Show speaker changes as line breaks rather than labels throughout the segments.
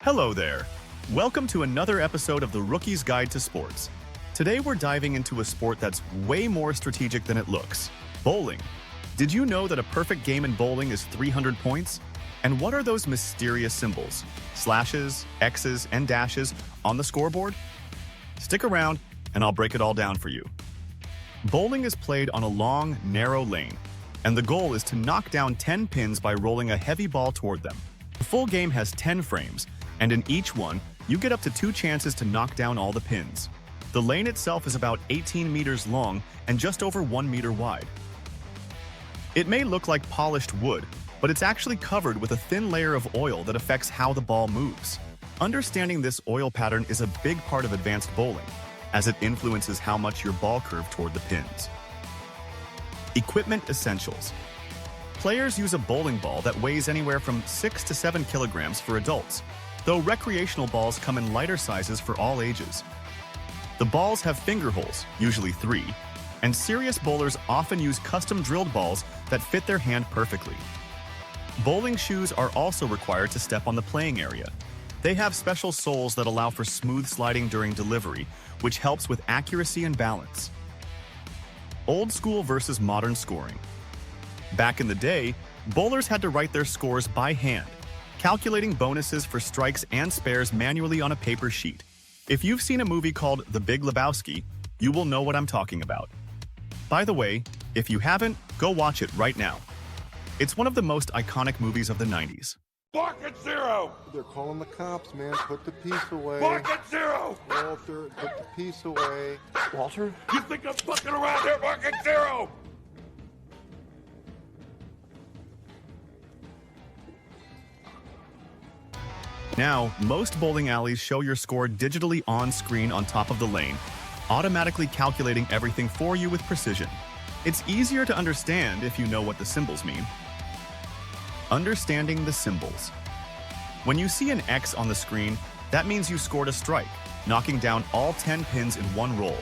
Hello there. Welcome to another episode of the Rookie's Guide to Sports. Today we're diving into a sport that's way more strategic than it looks. Bowling. Did you know that a perfect game in bowling is 300 points? And what are those mysterious symbols, slashes, X's, and dashes on the scoreboard? Stick around and I'll break it all down for you. Bowling is played on a long, narrow lane, and the goal is to knock down 10 pins by rolling a heavy ball toward them. The full game has 10 frames, and in each one, you get up to 2 chances to knock down all the pins. The lane itself is about 18 meters long and just over 1 meter wide. It may look like polished wood, but it's actually covered with a thin layer of oil that affects how the ball moves. Understanding this oil pattern is a big part of advanced bowling, as it influences how much your ball curve toward the pins. Equipment essentials. Players use a bowling ball that weighs anywhere from 6 to 7 kilograms for adults, though recreational balls come in lighter sizes for all ages. The balls have finger holes, usually 3, and serious bowlers often use custom drilled balls that fit their hand perfectly. Bowling shoes are also required to step on the playing area. They have special soles that allow for smooth sliding during delivery, which helps with accuracy and balance. Old school versus modern scoring. Back in the day, bowlers had to write their scores by hand, calculating bonuses for strikes and spares manually on a paper sheet. If you've seen a movie called The Big Lebowski, you will know what I'm talking about. By the way, if you haven't, go watch it right now. It's one of the most iconic movies of the 90s.
Bucket zero!
They're calling the cops, man. Put the piece away.
Bucket zero!
Walter, put the piece away. Walter?
You think I'm fucking around here? Bucket zero!
Now, most bowling alleys show your score digitally on screen on top of the lane, automatically calculating everything for you with precision. It's easier to understand if you know what the symbols mean. Understanding the symbols. When you see an X on the screen, that means you scored a strike, knocking down all 10 pins in one roll.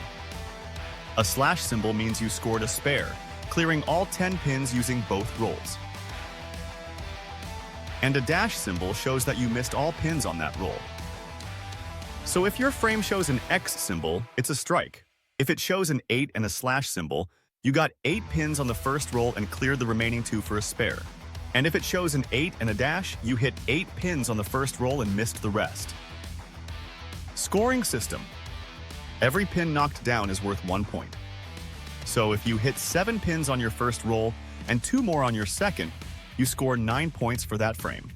A slash symbol means you scored a spare, clearing all 10 pins using both rolls. And a dash symbol shows that you missed all pins on that roll. So if your frame shows an X symbol, it's a strike. If it shows an 8 and a slash symbol, you got 8 pins on the first roll and cleared the remaining 2 for a spare. And if it shows an 8 and a dash, you hit 8 pins on the first roll and missed the rest. Scoring system. Every pin knocked down is worth 1 point. So if you hit 7 pins on your first roll and 2 more on your second, you score 9 points for that frame.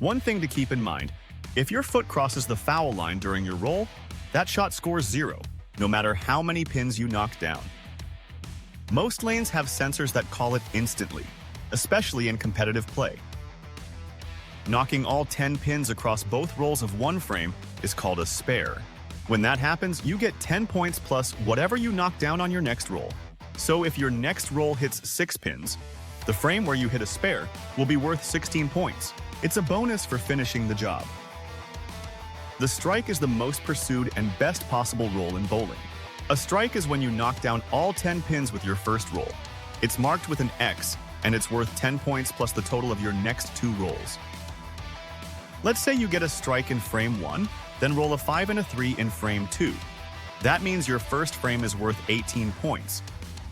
One thing to keep in mind, if your foot crosses the foul line during your roll, that shot scores 0, no matter how many pins you knock down. Most lanes have sensors that call it instantly, especially in competitive play. Knocking all 10 pins across both rolls of one frame is called a spare. When that happens, you get 10 points plus whatever you knock down on your next roll. So if your next roll hits 6 pins, the frame where you hit a spare will be worth 16 points. It's a bonus for finishing the job. The strike is the most pursued and best possible roll in bowling. A strike is when you knock down all 10 pins with your first roll. It's marked with an X, and it's worth 10 points plus the total of your next 2 rolls. Let's say you get a strike in frame 1, then roll a 5 and a 3 in frame 2. That means your first frame is worth 18 points,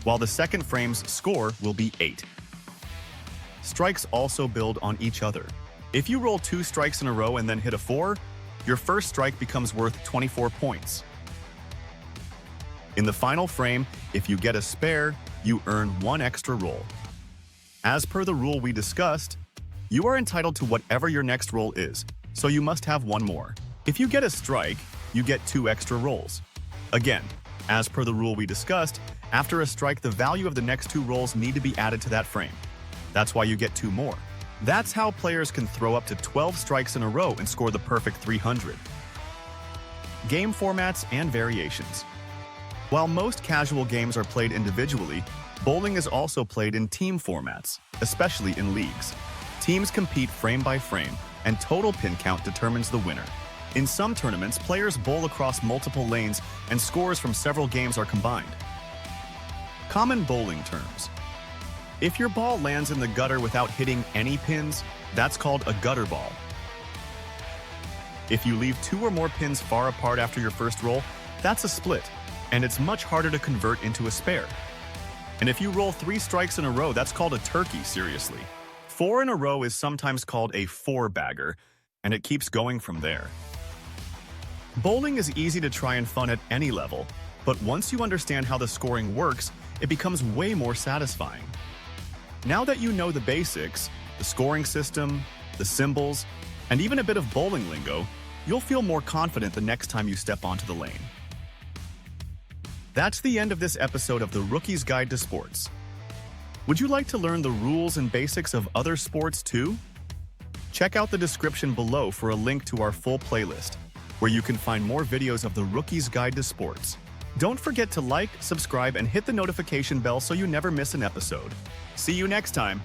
while the second frame's score will be 8. Strikes also build on each other. If you roll 2 strikes in a row and then hit a 4, your first strike becomes worth 24 points. In the final frame, if you get a spare, you earn 1 extra roll. As per the rule we discussed, you are entitled to whatever your next roll is, so you must have 1 more. If you get a strike, you get 2 extra rolls. Again, as per the rule we discussed, after a strike the value of the next 2 rolls need to be added to that frame. That's why you get 2 more. That's how players can throw up to 12 strikes in a row and score the perfect 300. Game formats and variations. While most casual games are played individually, bowling is also played in team formats, especially in leagues. Teams compete frame by frame, and total pin count determines the winner. In some tournaments, players bowl across multiple lanes and scores from several games are combined. Common bowling terms. If your ball lands in the gutter without hitting any pins, that's called a gutter ball. If you leave 2 or more pins far apart after your first roll, that's a split, and it's much harder to convert into a spare. And if you roll 3 strikes in a row, that's called a turkey, seriously. 4 in a row is sometimes called a 4-bagger, and it keeps going from there. Bowling is easy to try and fun at any level, but once you understand how the scoring works, it becomes way more satisfying. Now that you know the basics, the scoring system, the symbols, and even a bit of bowling lingo, you'll feel more confident the next time you step onto the lane. That's the end of this episode of the Rookie's Guide to Sports. Would you like to learn the rules and basics of other sports too? Check out the description below for a link to our full playlist, where you can find more videos of the Rookie's Guide to Sports. Don't forget to like, subscribe, and hit the notification bell so you never miss an episode. See you next time!